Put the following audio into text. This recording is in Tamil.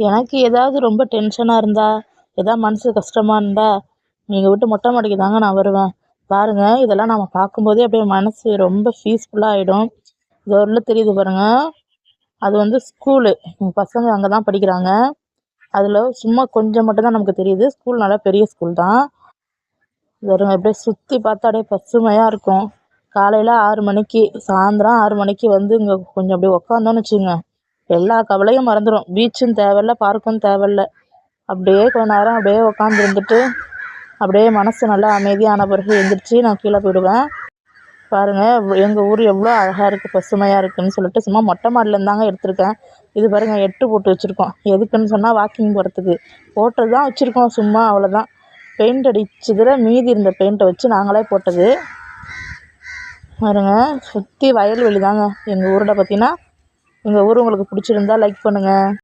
எனக்கு ஏதாவது ரொம்ப டென்ஷனாக இருந்தா, ஏதாவது மனசு கஷ்டமா இருந்தா, எங்கள் வீட்டு மொட்டை மாடிக்கு தாங்க நான் வருவேன். பாருங்க, இதெல்லாம் நம்ம பார்க்கும்போதே அப்படியே மனசு ரொம்ப பீஸ்ஃபுல்லா ஆயிடும். இது உள்ள தெரியுது பாருங்க. அது வந்து ஸ்கூலு. எங்க பசங்க அங்க தான் படிக்கிறாங்க. அதில சும்மா கொஞ்சம் மட்டும் தான் நமக்கு தெரியுது. ஸ்கூல் நல்லா பெரிய ஸ்கூல் தான். இது பாருங்க அப்படியே சுத்தி பார்த்தா அப்படியே பசுமையா இருக்கும். காலையில 6 மணிக்கு, சாயந்தரம் 6 மணிக்கு வந்து இங்க கொஞ்சம் அப்படியே உட்காந்தோம்னு வச்சுக்கங்க, எல்லா கவலையும் மறந்துரும். பீச்சும் தேவையில்ல, பார்க்கும் தேவையில்ல. அப்படியே கொஞ்ச நேரம் அப்படியே உட்காந்துருந்துட்டு, அப்படியே மனசு நல்லா அமைதியான பிறகு எந்திரிச்சு நான் கீழே போயிடுவேன். பாருங்க, எங்க ஊர் எவ்வளோ அழகா இருக்கு, பசுமையா இருக்குன்னு சொல்லிட்டு சும்மா மொட்டை மாடிலேருந்து தாங்க எடுத்திருக்கேன். இது பாருங்க, எட்டு போட்டு வச்சிருக்கோம். எதுக்குன்னு சொன்னா வாக்கிங் போறதுக்கு. போட்டது தான் வச்சிருக்கோம் சும்மா அவ்வளோதான். பெயிண்ட் அடிச்சதுல மீதி இருந்த பெயிண்ட்டை வச்சு நாங்களே போட்டது. பாருங்க, சுற்றி வயல்வெளி தாங்க எங்கள் ஊரில் பார்த்தீங்கன்னா. எங்கள் ஊர் உங்களுக்கு பிடிச்சிருந்தா லைக் பண்ணுங்கள்.